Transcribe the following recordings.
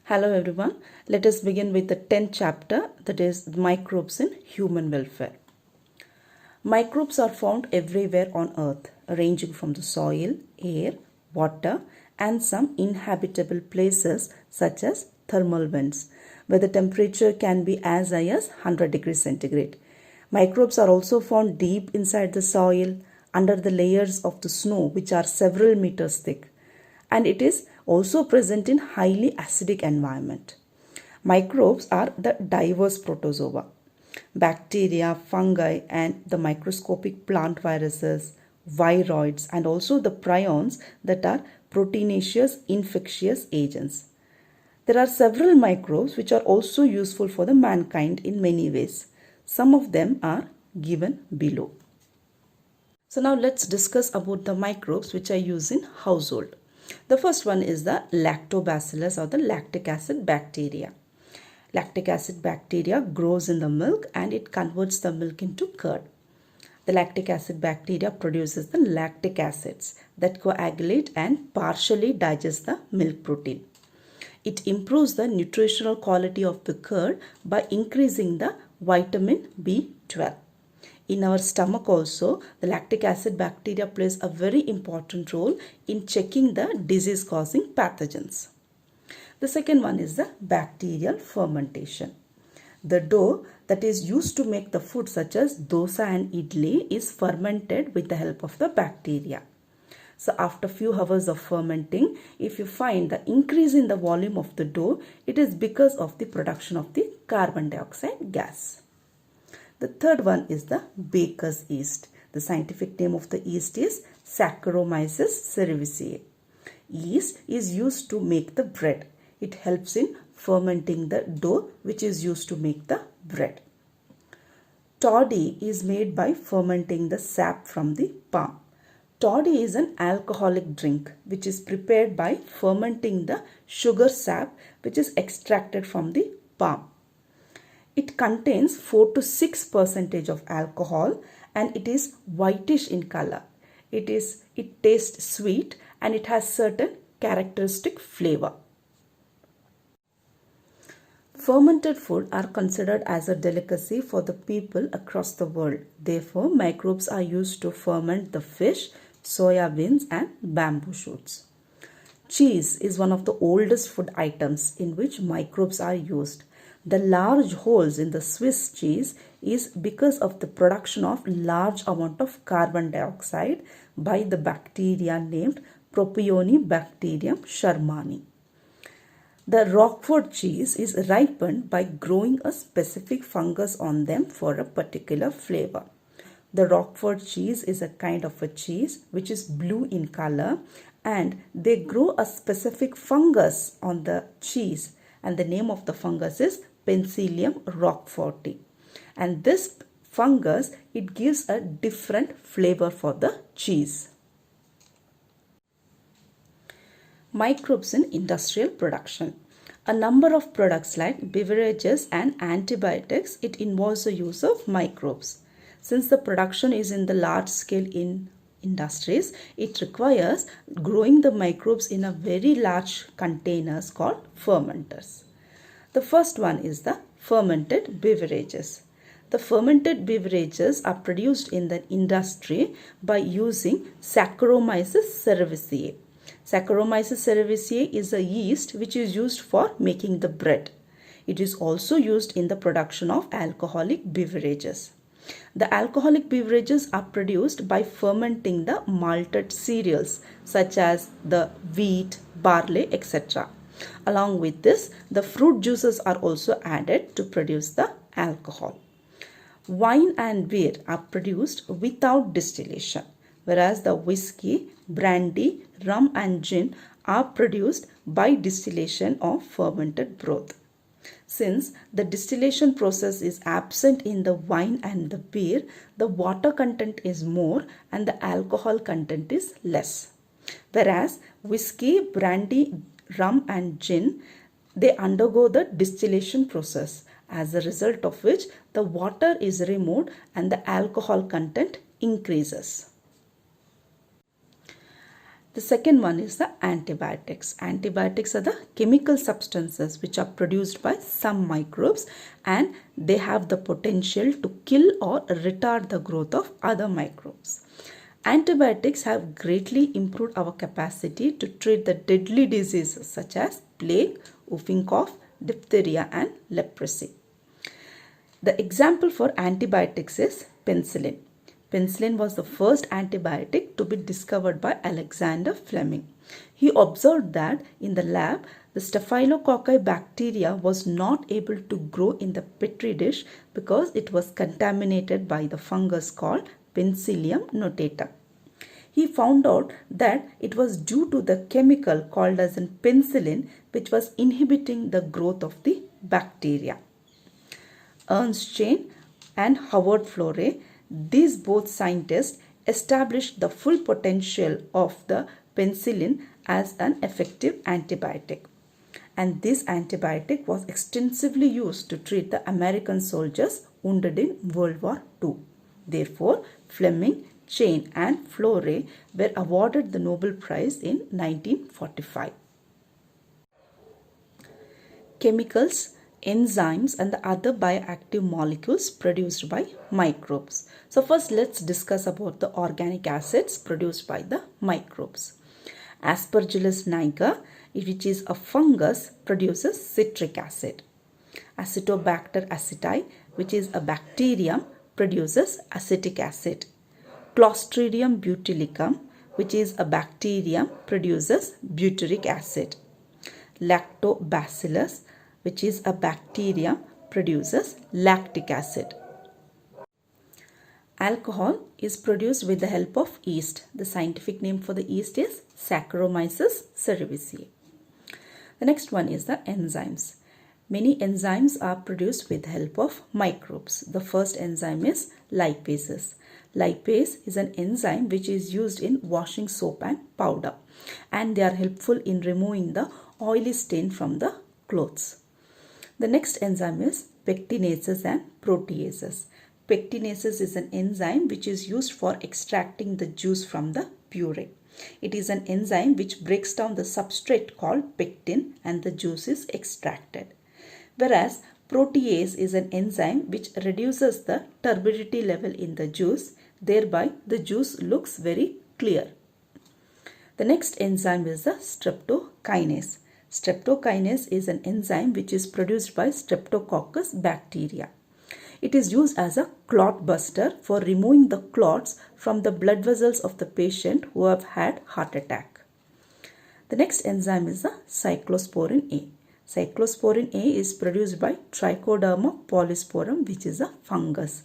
Hello everyone. Let us begin with the 10th chapter, that is microbes in human welfare. Microbes are found everywhere on earth, ranging from the soil, air, water and some inhabitable places such as thermal vents, where the temperature can be as high as 100 degrees centigrade. Microbes are also found deep inside the soil, under the layers of the snow which are several meters thick, and it is also present in highly acidic environment. Microbes are the diverse protozoa. Bacteria, fungi and the microscopic plant viruses, viroids and also the prions that are proteinaceous infectious agents. There are several microbes which are also useful for the mankind in many ways. Some of them are given below. So now let's discuss about the microbes which are used in household. The first one is the lactobacillus or the lactic acid bacteria. Lactic acid bacteria grows in the milk and it converts the milk into curd. The lactic acid bacteria produces the lactic acids that coagulate and partially digest the milk protein. It improves the nutritional quality of the curd by increasing the vitamin B12. In our stomach also, the lactic acid bacteria plays a very important role in checking the disease-causing pathogens. The second one is the bacterial fermentation. The dough that is used to make the food such as dosa and idli is fermented with the help of the bacteria. So after few hours of fermenting, if you find the increase in the volume of the dough, it is because of the production of the carbon dioxide gas. The third one is the baker's yeast. The scientific name of the yeast is Saccharomyces cerevisiae. Yeast is used to make the bread. It helps in fermenting the dough which is used to make the bread. Toddy is made by fermenting the sap from the palm. Toddy is an alcoholic drink which is prepared by fermenting the sugar sap which is extracted from the palm. It contains 4 to 6% of alcohol and it is whitish in color. It tastes sweet and it has certain characteristic flavor. Fermented food are considered as a delicacy for the people across the world. Therefore, microbes are used to ferment the fish, soya beans and bamboo shoots. Cheese is one of the oldest food items in which microbes are used. The large holes in the Swiss cheese is because of the production of large amount of carbon dioxide by the bacteria named Propionibacterium shermani. The Roquefort cheese is ripened by growing a specific fungus on them for a particular flavor. The Roquefort cheese is a kind of a cheese which is blue in color and they grow a specific fungus on the cheese and the name of the fungus is Penicillium roqueforti, and this fungus, it gives a different flavor for the cheese. Microbes in industrial production. A number of products like beverages and antibiotics, it involves the use of microbes. Since the production is in the large scale in industries, it requires growing the microbes in a very large containers called fermenters. The first one is the fermented beverages. The fermented beverages are produced in the industry by using Saccharomyces cerevisiae. Saccharomyces cerevisiae is a yeast which is used for making the bread. It is also used in the production of alcoholic beverages. The alcoholic beverages are produced by fermenting the malted cereals such as the wheat, barley, etc. Along with this, the fruit juices are also added to produce the alcohol. Wine and beer are produced without distillation, whereas the whiskey, brandy, rum and gin are produced by distillation of fermented broth. Since the distillation process is absent in the wine and the beer, the water content is more and the alcohol content is less. Whereas whiskey, brandy, rum and gin, they undergo the distillation process, as a result of which the water is removed and the alcohol content increases. The second one is the antibiotics. Antibiotics are the chemical substances which are produced by some microbes, and they have the potential to kill or retard the growth of other microbes. Antibiotics have greatly improved our capacity to treat the deadly diseases such as plague, whooping cough, diphtheria and leprosy. The example for antibiotics is penicillin. Penicillin was the first antibiotic to be discovered by Alexander Fleming. He observed that in the lab, the Staphylococci bacteria was not able to grow in the petri dish because it was contaminated by the fungus called Penicillium notatum. He found out that it was due to the chemical called as penicillin, which was inhibiting the growth of the bacteria. Ernst Chain and Howard Florey, these both scientists established the full potential of the penicillin as an effective antibiotic. And this antibiotic was extensively used to treat the American soldiers wounded in World War II. Therefore, Fleming, Chain and Florey were awarded the Nobel Prize in 1945. Chemicals, enzymes and the other bioactive molecules produced by microbes. So first let's discuss about the organic acids produced by the microbes. Aspergillus niger, which is a fungus, produces citric acid. Acetobacter aceti, which is a bacterium, produces acetic acid. Clostridium butylicum, which is a bacterium, produces butyric acid. Lactobacillus, which is a bacterium, produces lactic acid. Alcohol is produced with the help of yeast. The scientific name for the yeast is Saccharomyces cerevisiae. The next one is the enzymes. Many enzymes are produced with the help of microbes. The first enzyme is lipases. Lipase is an enzyme which is used in washing soap and powder, and they are helpful in removing the oily stain from the clothes. The next enzyme is pectinases and proteases. Pectinases is an enzyme which is used for extracting the juice from the puree. It is an enzyme which breaks down the substrate called pectin and the juice is extracted. Whereas protease is an enzyme which reduces the turbidity level in the juice, thereby the juice looks very clear. The next enzyme is the streptokinase. Streptokinase is an enzyme which is produced by Streptococcus bacteria. It is used as a clot buster for removing the clots from the blood vessels of the patient who have had heart attack. The next enzyme is the cyclosporin A. Cyclosporin A is produced by Trichoderma polysporum, which is a fungus.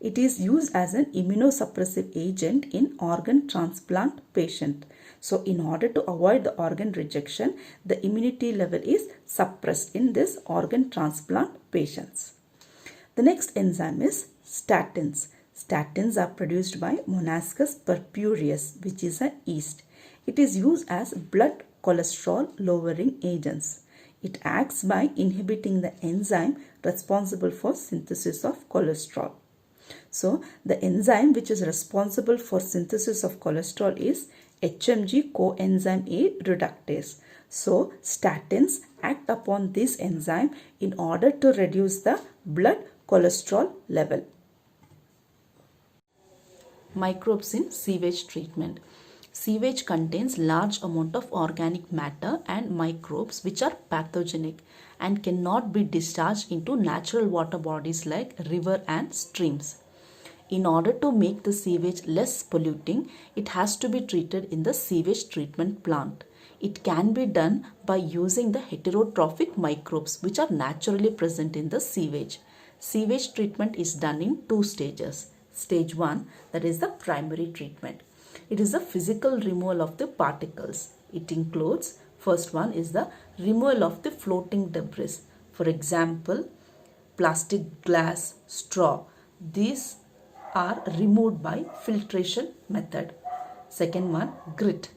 It is used as an immunosuppressive agent in organ transplant patient. So in order to avoid the organ rejection, the immunity level is suppressed in this organ transplant patients. The next enzyme is statins. Statins are produced by Monascus purpureus, which is a yeast. It is used as blood cholesterol lowering agents. It acts by inhibiting the enzyme responsible for synthesis of cholesterol. So the enzyme which is responsible for synthesis of cholesterol is HMG coenzyme A reductase. So statins act upon this enzyme in order to reduce the blood cholesterol level. Microbes in sewage treatment. Sewage contains large amount of organic matter and microbes which are pathogenic and cannot be discharged into natural water bodies like river and streams. In order to make the sewage less polluting, it has to be treated in the sewage treatment plant. It can be done by using the heterotrophic microbes which are naturally present in the sewage. Sewage treatment is done in two stages. Stage 1, that is the primary treatment. It is the physical removal of the particles. It includes, first one is the removal of the floating debris. For example, plastic, glass, straw. These are removed by filtration method. Second one, grit,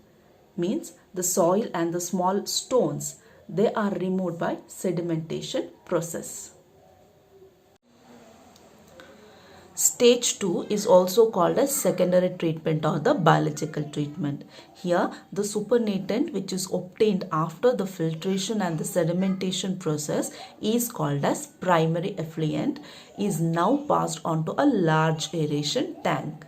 means the soil and the small stones. They are removed by sedimentation process. Stage 2 is also called as secondary treatment or the biological treatment. Here, the supernatant which is obtained after the filtration and the sedimentation process is called as primary effluent, is now passed on to a large aeration tank,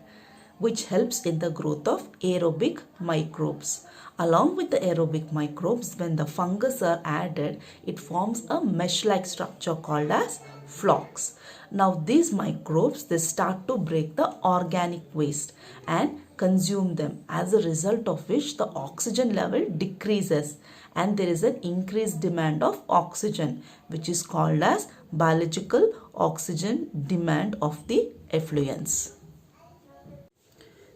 which helps in the growth of aerobic microbes. Along with the aerobic microbes, when the fungus are added, it forms a mesh-like structure called as flocks. Now these microbes, they start to break the organic waste and consume them, as a result of which the oxygen level decreases and there is an increased demand of oxygen, which is called as biological oxygen demand of the effluents.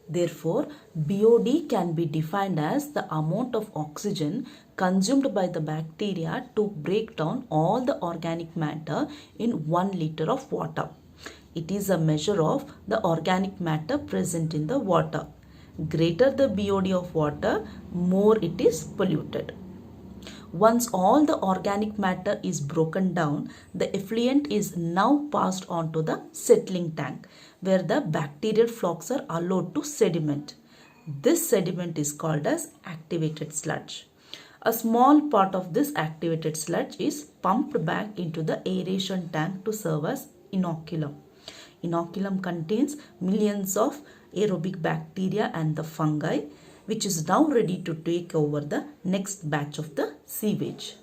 Therefore, BOD can be defined as the amount of oxygen consumed by the bacteria to break down all the organic matter in 1 liter of water. It is a measure of the organic matter present in the water. Greater the BOD of water, more it is polluted. Once all the organic matter is broken down, the effluent is now passed on to the settling tank, where the bacterial flocks are allowed to sediment. This sediment is called as activated sludge. A small part of this activated sludge is pumped back into the aeration tank to serve as inoculum. Inoculum contains millions of aerobic bacteria and the fungi, which is now ready to take over the next batch of the sewage.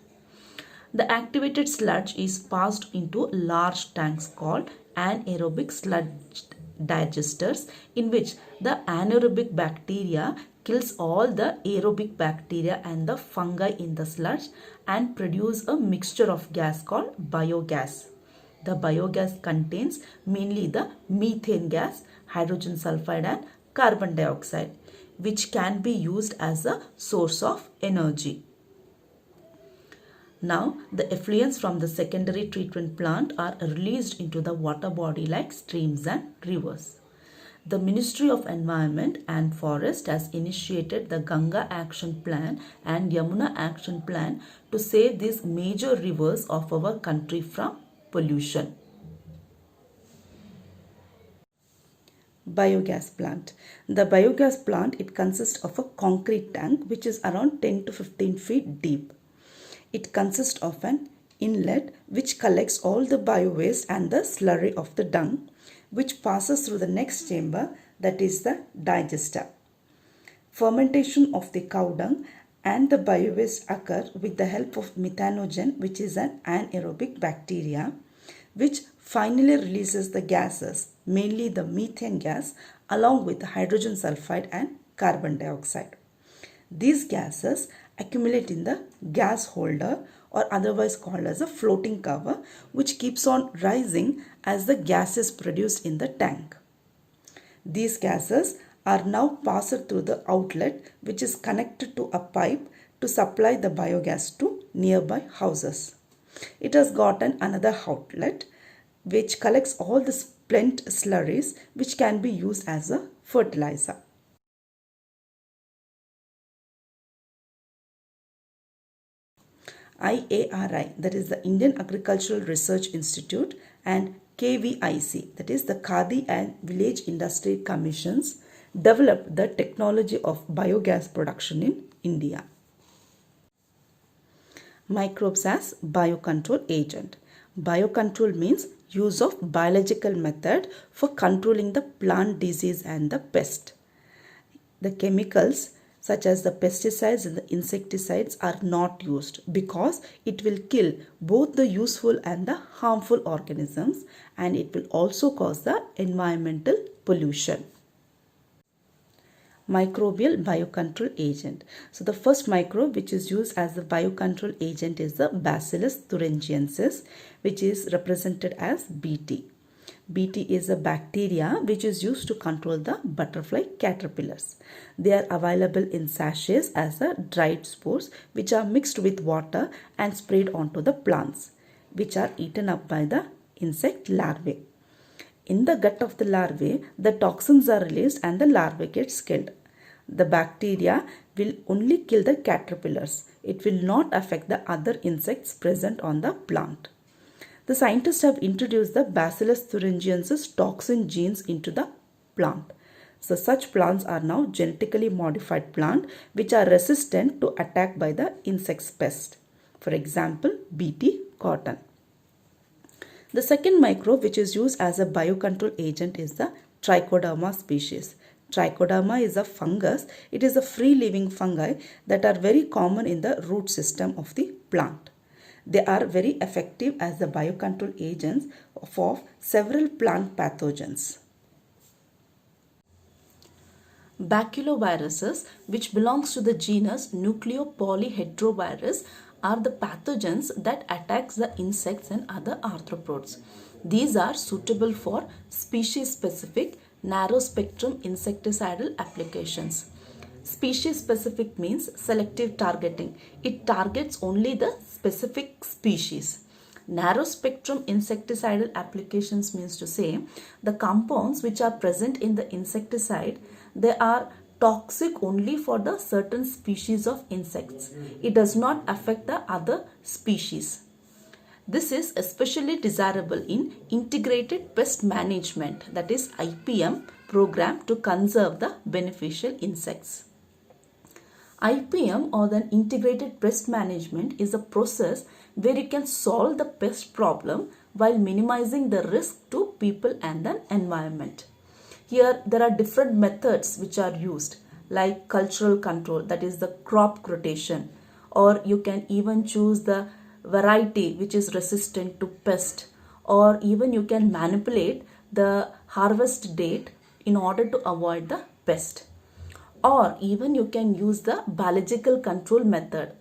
The activated sludge is passed into large tanks called anaerobic sludge digesters, in which the anaerobic bacteria kills all the aerobic bacteria and the fungi in the sludge and produce a mixture of gas called biogas. The biogas contains mainly the methane gas, hydrogen sulfide and carbon dioxide, which can be used as a source of energy. Now, the effluents from the secondary treatment plant are released into the water body like streams and rivers. The Ministry of Environment and Forest has initiated the Ganga Action Plan and Yamuna Action Plan to save these major rivers of our country from pollution. Biogas plant. The biogas plant, it consists of a concrete tank which is around 10 to 15 feet deep. It consists of an inlet which collects all the bio-waste and the slurry of the dung, which passes through the next chamber, that is the digester. Fermentation of the cow dung and the bio-waste occur with the help of methanogen, which is an anaerobic bacteria, which finally releases the gases, mainly the methane gas, along with hydrogen sulfide and carbon dioxide. These gases accumulate in the gas holder, or otherwise called as a floating cover, which keeps on rising as the gas is produced in the tank. These gases are now passed through the outlet, which is connected to a pipe to supply the biogas to nearby houses. It has gotten another outlet which collects all the spent slurries, which can be used as a fertilizer. IARI, that is the Indian Agricultural Research Institute, and KVIC, that is the Khadi and Village Industry Commissions, developed the technology of biogas production in India. Microbes as biocontrol agent. Biocontrol means use of biological method for controlling the plant disease and the pest. The chemicals such as the pesticides and the insecticides are not used because it will kill both the useful and the harmful organisms, and it will also cause the environmental pollution. Microbial biocontrol agent. So the first microbe which is used as the biocontrol agent is the Bacillus thuringiensis, which is represented as BT. BT is a bacteria which is used to control the butterfly caterpillars. They are available in sachets as a dried spores which are mixed with water and sprayed onto the plants, which are eaten up by the insect larvae. In the gut of the larvae, the toxins are released and the larvae gets killed. The bacteria will only kill the caterpillars. It will not affect the other insects present on the plant. The The scientists have introduced the Bacillus thuringiensis toxin genes into the plant. So such plants are now genetically modified plants which are resistant to attack by the insect pest. For example, BT cotton. The second microbe which is used as a biocontrol agent is the Trichoderma species. Trichoderma is a fungus. It is a free-living fungi that are very common in the root system of the plant. They are very effective as the biocontrol agents of several plant pathogens. Baculoviruses, which belongs to the genus Nucleopolyhedrovirus, are the pathogens that attacks the insects and other arthropods. These are suitable for species-specific narrow-spectrum insecticidal applications. Species-specific means selective targeting. It targets only the specific species. Narrow-spectrum insecticidal applications means to say the compounds which are present in the insecticide, they are toxic only for the certain species of insects. It does not affect the other species. This is especially desirable in integrated pest management, that is IPM program, to conserve the beneficial insects. IPM, or the integrated pest management, is a process where you can solve the pest problem while minimizing the risk to people and the environment. Here there are different methods which are used, like cultural control, that is the crop rotation, or you can even choose the variety which is resistant to pest, or even you can manipulate the harvest date in order to avoid the pest, or even you can use the biological control method,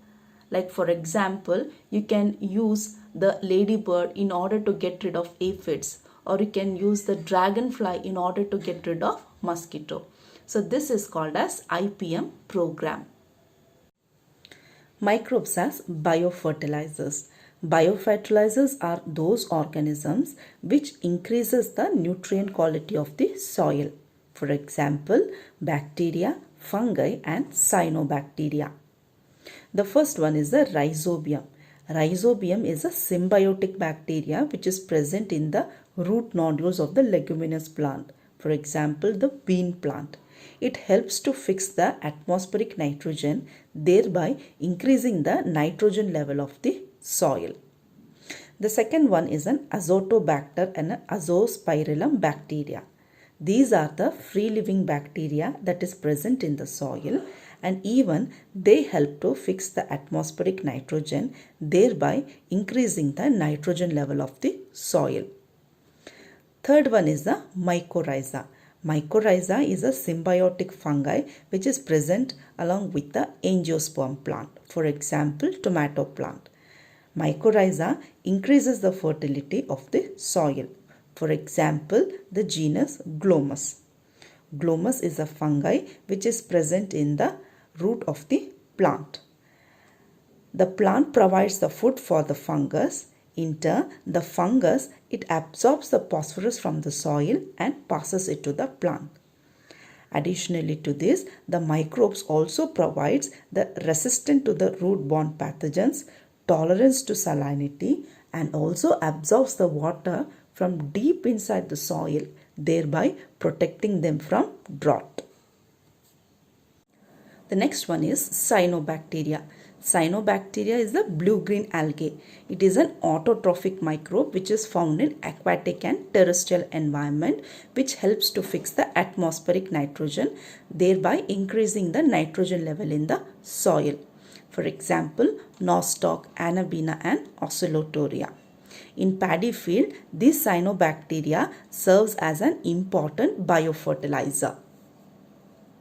like for example you can use the ladybird in order to get rid of aphids, or you can use the dragonfly in order to get rid of mosquito. So this is called as IPM program. Microbes as biofertilizers. Biofertilizers are those organisms which increases the nutrient quality of the soil. For example, bacteria, fungi and cyanobacteria. The first one is the rhizobium. Rhizobium is a symbiotic bacteria which is present in the root nodules of the leguminous plant. For example, the bean plant. It helps to fix the atmospheric nitrogen, thereby increasing the nitrogen level of the soil. The second one is an azotobacter and an azospirillum bacteria. These are the free-living bacteria that is present in the soil, and even they help to fix the atmospheric nitrogen, thereby increasing the nitrogen level of the soil. Third one is the mycorrhiza. Mycorrhiza is a symbiotic fungi which is present along with the angiosperm plant. For example, tomato plant. Mycorrhiza increases the fertility of the soil. For example, the genus Glomus. Glomus is a fungi which is present in the root of the plant. The plant provides the food for the fungus. In turn, the fungus, it absorbs the phosphorus from the soil and passes it to the plant. Additionally to this, the microbes also provides the resistance to the root-borne pathogens, tolerance to salinity, and also absorbs the water from deep inside the soil, thereby protecting them from drought. The next one is cyanobacteria. Cyanobacteria is the blue-green algae. It is an autotrophic microbe which is found in aquatic and terrestrial environment, which helps to fix the atmospheric nitrogen, thereby increasing the nitrogen level in the soil. For example, nostoc, anabaena and oscillatoria. In paddy field, this cyanobacteria serves as an important biofertilizer.